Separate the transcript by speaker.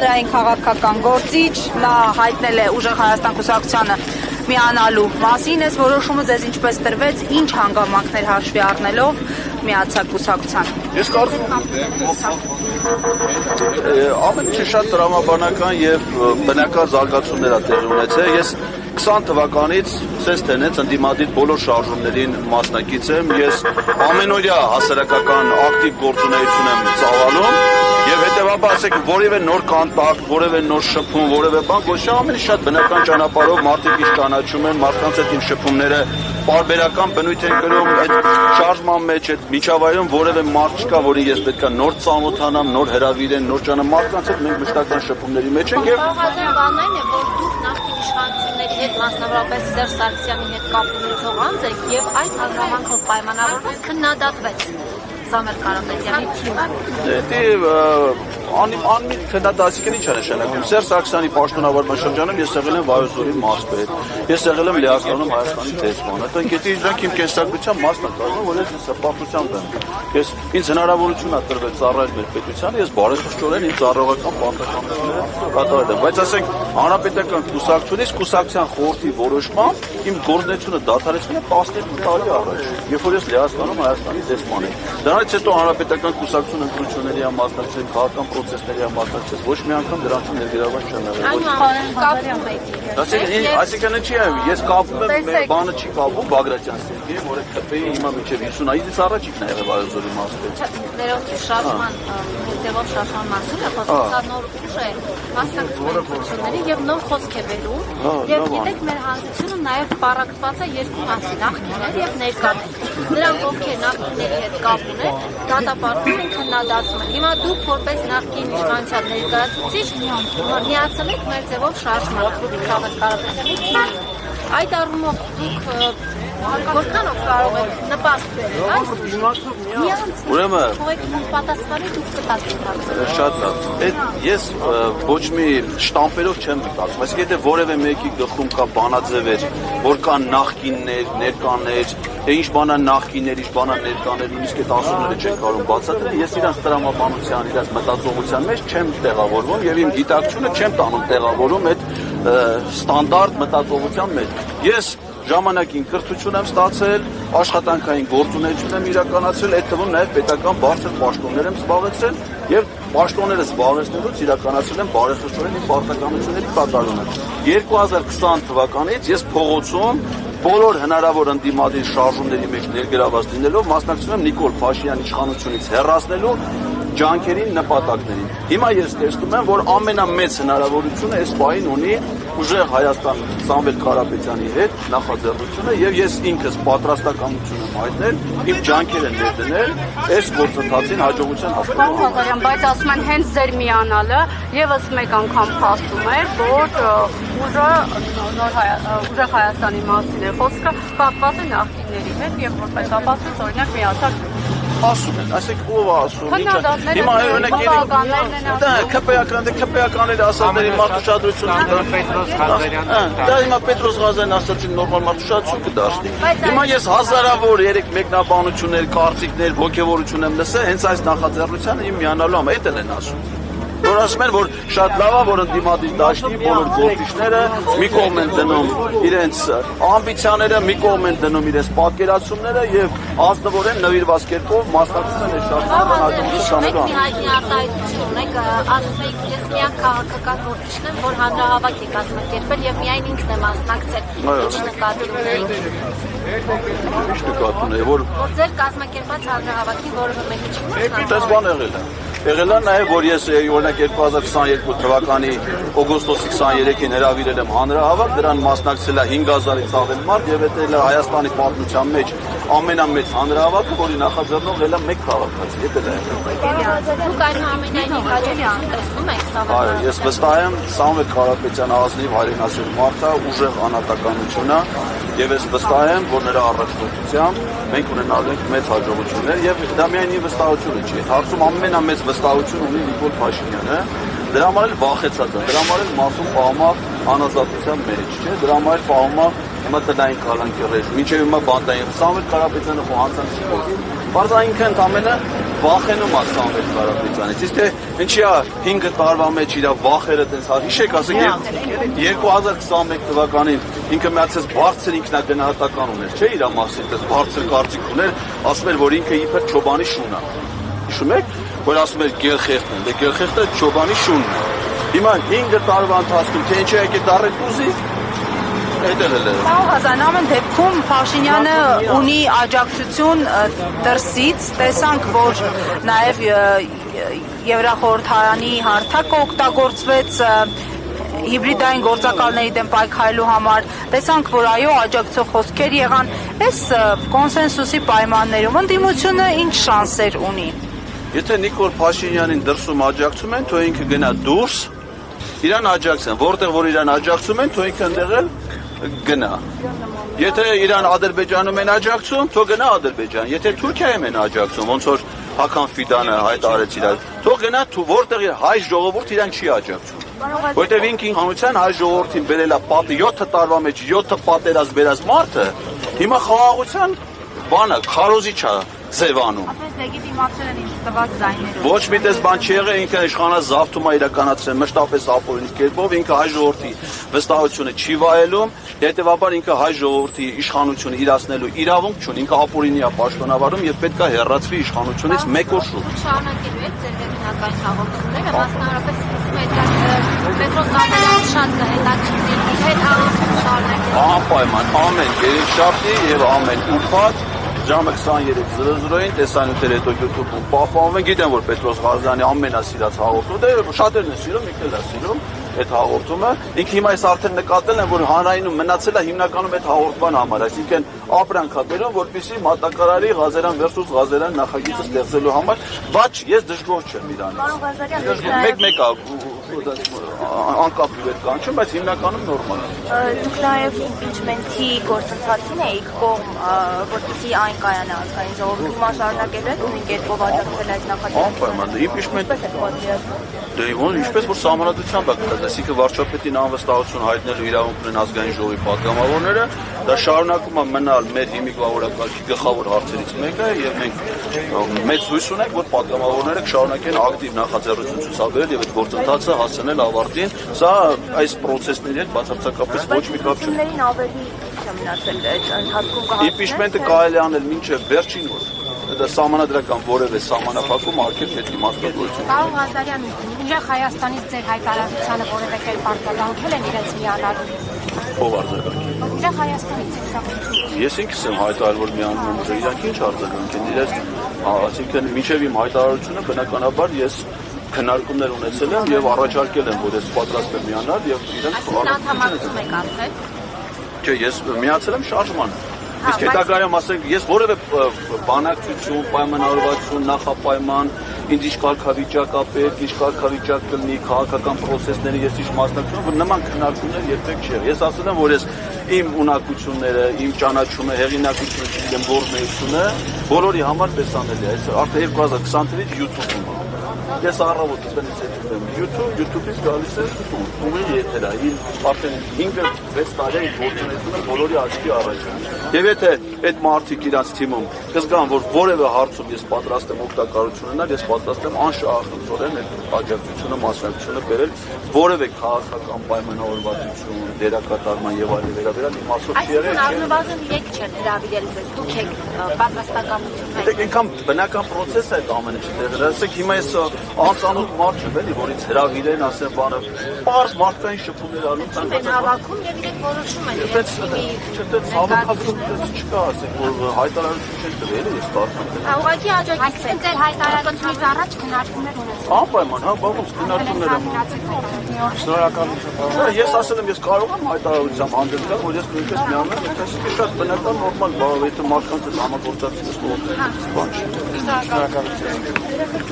Speaker 1: հանրային քաղաքական գործիչ, նա հայտնել է Ուժեղ Հայաստան կուսակցությանը միանալու մասին, այս որոշումը ձեզ ինչպես տրվեց, ինչ հանգամանքներ հաշվի առնելով միացաք կուսակցության։
Speaker 2: Ես կարծում եմ ամեն ինչը շատ տրամաբանական եւ բնական զարգացումներ ա տեղի ունեցել։ Ես 20 թվականից ցես տենեց ընդդիմադիր բոլոր շարժումներին մասնակից եմ, ես ամենօրյա հասարակական ակտիվ գործունեություն եմ ծավալում եւ հետեւաբար ասեք որևէ նոր կոնտակտ, որևէ նոր շփում, որևէ բան, ոչ ամեն ինչ շատ բնական ճանապարհով մարդիկ ինչ ճանաչում են, մարդկանց հետ իմ շփումները բարբերական բնույթ են կրում, այդ շարժման մեջ, այդ միջավայրում որևէ մարդ չկա, որին ես պետքա նոր ծանոթանամ, նոր հրավիրեն, նոր ճանաչեմ, մարդկանց հետ մենք մշտական շփումների մեջ ենք եւ
Speaker 3: բանային է, որ դուք նախկին իշխանությունների հետ մասնավորապես Սերժ Սարգսյանի հետ կապ ունեցող անձ եք եւ այդ հանգամանքով պայմանավորված քննադատվեց Սամվել Կարապետյանի թիմը։
Speaker 2: Անմիտ քննադատին ինչ է նշանակում։ Սերժ Սարգսյանի պաշտոնավարման շրջանում ես եղել եմ Վայոց-Ձորի մարզպետ, ես եղել եմ Լեհաստանում Հայաստանի դեսպան։ Այդ դրանք իմ կենսագրության մասն է կազմում, որ ես սպասությամբ եմ։ Ես ինձ հնարավորություն ա տրվել ծառայել մեր պետությանը, ես բարեխիղճորեն ինձ ծառայողական պարտականությունները կատարել եմ։ Բայց ասենք հանրապետական կուսակցությունից կուսակցության խորհրդի որոշմամբ իմ գործունեությունը դադարեցվել է 12 տարի առաջ, երբ որ ես Լեհաստանում Հայաստանի դեսպան եմ։ Դրանից հետո հանրապետական կուսակցություն ընտրությունների մասնակցել, քաղաքական procesների մասնակցել, ոչ մի անգամ դրանցում ներգրաված չեմ եղել։ Այսինքն չի այո, ես կապում եմ, բանը չի կապում Բագրատյան Սերգեյ, որը ԿՊ-ի հիմա մինչև 50-ից առաջիկն է եղել Վայոց-Ձորի մարզպետ։
Speaker 3: Ներողություն, շարժման ձևով շարժման մասին է խոսքը, սա նոր ուժ է, մասնակցում են ընտրությունների եւ նոր խոսք է բերում։ Եվ գիտեք, մեր հանրությունը նաեւ պարակված է երկու մասի, նախկիններ եւ ներկաներ։ Նրանք ովքեր նախկինների հետ կապ ունեն, դատապարտում են, քննադատում են։ Հիմա դուք որպես նախկին իշխանության ներկայացուցիչ միացել եք մեր ձևով շարժման Սամվել Կարապետյանի թիմին։ Այդ առումով դուք որքանով կարող եք նպաստ բերել, այս
Speaker 2: ուրեմն
Speaker 3: պատասխանի դուք կտաք հարցը։
Speaker 2: Շատ լավ։ Ես ոչ մի շտամպերով չեմ մտածում, այսինքն եթե որևէ մեկի գլխում կա բանաձևեր, որ կան նախկիններ, ներկաներ, թե ինչ բանա նախկիններ, ինչ բանա ներկաներ, նույնիսկ այդ ասումները չեն կարող բացատրել, ես իրանց տրամաբանության, իրանց մտածողության մեջ չեմ տեղավորվում եւ իմ գիտակցությունը չեմ տանում տեղավորում այդ ստանդարտ մտածողության մեջ։ Ես ժամանակին կրթություն եմ ստացել, աշխատանքային գործունեություն եմ իրականացրել, այդ թվում նաև պետական բարձր պաշտոններ եմ զբաղեցրել եւ պաշտոնները զբաղեցնելուց իրականացրել եմ բարեխիղճորեն իմ պարտականությունների կատարումը։ 2020 թվականից ես փողոցում բոլոր հնարավոր ընդդիմադիր շարժումների մեջ ներգրաված լինելով մասնակցում եմ Նիկոլ Փաշինյանի իշխանությունից հեռացնելու ջանքերին, նպատակներին։ Հիմա ես տեսնում եմ, որ ամենամեծ հնարավորությունը այս պահին ունի Ուժեղ Հայաստան Սամվել Կարապետյանի հետ նախաձեռնությունը եւ ես ինքս պատրաստականություն եմ հայտնել, իմ ջանքերը ներդնել այս գործընթացին հաջողության հասնելու
Speaker 4: համար։ Բայց ասում են հենց ձեր միանալը եւս մեկ անգամ փաստում է, որ Ուժեղ Հայաստանի մասին է խոսքը կապված է նախկինների հետ եւ որպես ապացույց օրինակ միացած
Speaker 2: ասում են, ասեք ով է ասում, հիմա օրինակ ԿՊ-ականները ասածների մարդուշադրություն դա հիմա Պետրոս Ղազարյանն ասածին նորմալ մարդուշադրություն կդաշտի։ Հիմա ես հազարավոր երեք մեկնաբանություններ, կարծիքներ, ոգևորություն եմ լսել, հենց այս նախաձեռնությանը իմ միանալու համար էդ են ասում։ Որ ասում են, որ շատ լավ է, որ ընդդիմադիր դաշտի բոլոր գործիչները մի կողմ են դնում իրենց ամբիցիաները, մի կողմ են դնում իրենց պատկերացումները եւ ազնվորեն նվիրված կերպով մասնակցում են այս շարժման հաջողության
Speaker 3: ունեք ասում եք ես միակ քաղաքական գործիչն եմ, որ հանրահավաք է կազմակերպել եւ միայն ինքն է մասնակցել։ Ինչ նկատում եք։
Speaker 2: Ինչ նկատում եք, որ
Speaker 3: ձեր կազմակերպած հանրահավաքի որևէ մեկի չի
Speaker 2: մասնակցել։ Եղել է նաև, որ ես օրինակ 2022 թվականի օգոստոսի 23-ին հրավիրել եմ հանրահավաք, դրան մասնակցել է 5000-ից ավել մարդ եւ դա էլ Հայաստանի պատմության մեջ ամենամեծ հանրահավաքը, որի նախաձեռնող ելա մեկ քաղաքացի, դա է։
Speaker 3: Դուք այնուամենայնիվ հաջողություն տեսնում եք Սամվել։
Speaker 2: Այո, ես վստահ եմ Սամվել Կարապետյանը ազնիվ հայրենասեր մարդ է, ուժեղ անհատականություն է եւ ես վստահ եմ, որ նրա առաջնորդությամբ մենք ունենալու ենք մեծ հաջողություններ եւ դա միայն իմ վստահությունը չի։ Հարցում ամենամեծ վստահություն ունի Նիկոլ Փաշինյանը, դրա համար էլ վախեցած է, դրա համար էլ մասում պահում է անազատության մեջ, չէ՞, դրա համար էլ պահում է հիմա տնային կալանքի ռեժիմ, մինչև հիմա բանտային Սամվել Կարապետյանը ո՞նց անցնի։ Բայց ինքն ամենը վախենում է Սամվել Կարապետյանից։ Իսկ թե ինչի է 5 տարվա մեջ իր վախերը տես հիշեք, ասենք 2021 թվականին ինքը միացած բարձր ինքնագնահատական ուներ, չէ՞ իր մասին, դες բարձր կարծիք ուներ, ասում էր, որ ինքը իբր Չոբանի շունն է։ Հիշում եք, որ ասում էր գերխեղտն է, դե գերխեղտը Չոբանի շունն է։ Հիմա 5 տարվա ընթացքում թե ինչի եկե դարեկուզի
Speaker 1: Պարոն Ղազարյան, ամեն դեպքում Փաշինյանը ունի աջակցություն դրսից, տեսանք, որ նաև Եվրախորհրդարանի հարթակը օգտագործվեց հիբրիդային գործակալների դեմ պայքարելու համար, տեսանք, որ այո, աջակցող խոսքեր եղան, այս կոնսենսուսի պայմաններում ընդդիմությունը ինչ շանսեր ունի։
Speaker 2: Եթե Նիկոլ Փաշինյանին դրսում աջակցում են, թող ինքը գնա դուրս, իրան աջակցեն, որտեղ որ իրան աջակցում են, թող ինքը ընդեղ գնա։ Եթե իրան Ադրբեջանում են աջակցում, թող գնա Ադրբեջան։ Եթե Թուրքիայում են աջակցում, ոնց որ Հական Ֆիդանը հայտարարեց իրար, թող գնա որտեղ հայ ժողովուրդ իրան չի աջակցում։ Որտեղ ինքը ինքնության հայ ժողովրդին բերելա պատի 7 տարվա մեջ 7 պատերազմ բերած մարդը, հիմա խաղաղության բանը քարոզիչ է ձևանում։
Speaker 3: Ապես լեգիտիմացել են ինչ տված ձայներով։
Speaker 2: Ոչ մի տես բան չի եղել, ինքը իշխանազավթում է իրականացրել մշտապես ապօրինի կերպով, ինքը հայ ժողովրդի վստահությունը չի վայելում, հետևաբար ինքը հայ ժողովրդի իշխանությունը իրացնելու իրավունք չունի, ինքը ապօրինի է պաշտոնավարում եւ պետք է հեռացվի իշխանությունից մեկ օր շուտ։
Speaker 3: Շարունակելու եք ձեր վերջնական հաղորդումները, մասնավորապես Պետրոս Ղազարյանը շատ կհետաքրքրի հետ հաղորդում շարունակել։
Speaker 2: Անպայման ամեն երեքշաբթի եւ ամեն ուրբաթ ժամը 23:00-ին տեսանյութեր հետո YouTube-ում պահպանվում են։ Գիտեմ, որ Պետրոս Ղազարյանի ամենասիրած հաղորդումը, շատերն են սիրում, ինքն էլ է սիրում այդ հաղորդումը։ Ինքը հիմա այս արդեն նկատել են, որ հանրայինում մնացել է հիմնականում այդ հաղորդման համար, այսինքն ապրանք է բերում, որպեսզի մատակարարի Ղազարյան versus Ղազարյան նախագիծը ստեղծելու համար, բայց ես դժգոհ չեմ իրանից։ Մեկ-մեկ անկապ հետ կանչում, բայց հիմնականում նորմալ է։
Speaker 5: Դուք նաև իմպիչմենթի գործընթացին եք կողմ, որպեսզի այն կայանա ազգային ժողովում, հիմա շարունակելու եք նույն կերպով աջակցել այդ նախագծին։
Speaker 2: Անպայման, իմպիչմենթ դե ոնց ինչպես որ սահմանադրությամբ է կրած, այսինքն վարչապետին անվստահություն հայտնելու իրավունք ունեն ազգային ժողովի պատգամավորները, դա շարունակում է մնալ մեր հիմիկվա օրակարգի գլխավոր հարցերից մեկը եւ մենք մեծ հույս ունենք, որ պատգամավորները կշարունակեն ակտիվ նախաձեռնություն ցուցաբերել եւ այդ գործընթացը հասցնել ավարտին։ Սա այս process-ների հետ բացարձակապես ոչ մի կապ չունի։
Speaker 5: Ավելի մնացել ընթացքում կհասնեն։
Speaker 2: Իմպիչմենտը կարելի անել մինչեւ վերջին օր։ Դա սահմանադրական որևէ սահմանափակում արգել պետք է մասնագործություն։
Speaker 3: Պարոն Ղազարյան, ուժեղ Հայաստանից ձեր հայտարարությանը որևէ կերպ արձագանքել են իրենց միանալու։
Speaker 2: Ով արձագանքի։
Speaker 3: Ուժեղ Հայաստանից ցուցակցություն։
Speaker 2: Ես ինքս եմ հայտարարել, որ միանում եմ, իրանք ինչ արձագանք են իրենց, այսինքն մինչև իմ հայտարարությունը բնականաբար ես քննարկումներ ունեցել եմ եւ առաջարկել եմ, որ ես պատրաստ եմ միանալ եւ իրենք
Speaker 3: անդամակցում եք արդեն։
Speaker 2: Չէ, ես միացել եմ շարժմանը։ Իսկ հետագայում ասենք, ես որևէ բանակցություն, պայմանավորվածություն, նախապայման, ինձ ինչ կարգավիճակ է պետք, ինչ կարգավիճակ կլինի, քաղաքական process-ների ես ինչ մասնակցում, որ նման քննարկումներ երբեք չի եղել։ Ես ասել եմ, որ ես իմ ունակությունները, իմ ճանաչումը, հեղինակությունը, չգիտեմ, գործունեությունը բոլորի համար տեսանելի է։ Այս արդեն 2020 թվականից YouTube-ում է։ Ես առավոտը տնից եմ YouTube-ից գալիս է ուղիղ եթեր է, արդեն 5-6 տարի գործունեությունը բոլորի աչքի առաջ է։ Եվ եթե այդ մարդիկ իրանց թիմում կզգան, որ որևէ հարցում ես պատրաստ եմ օգտակարություն ունենալ, ես պատրաստ եմ անշահախնդորեն այդ աջակցությունը, մասնակցությունը բերել որևէ քաղաքական պայմանավորվածություն, դերակատարման եւ այլն վերաբերյալ իմ ասող չի եղել։
Speaker 3: Այսինքն առնվազն եք չեն հրավիրել ձեզ, դուք եք պատրաստականություն
Speaker 2: հայտնել։ Դե ինքան բնական process է այդ ամենը չտեղել։ Ասեք հիմա ես անծանոթ մարդ չեմ էլի, որից հրավիրեն, ասեն բանը, բարձ մարդկային շփումներ անում,
Speaker 3: ցանկացած հավաքում եւ իրենք որոշում են։
Speaker 2: Չտենց հավաքածու չկա, ասենք, որ հայտարարություն չեն տվել, ես կարծում եմ։
Speaker 3: Ուղղակի աջակցել են ձեր հայտարարությունից առաջ քննարկումներ ունեցել։
Speaker 2: Անպայման, հա, բավականին քննարկումներ եմ։ Շնորհակալություն։ Ես ասել եմ, ես կարող եմ հայտարարությամբ հանդես գալ, որ ես նույնպես միանում եմ, այսինքն շատ բնական նորմալ բառ, եթե մարդկանց հետ համագործակցությունից կողմից բան չի։
Speaker 3: Շնորհակալություն։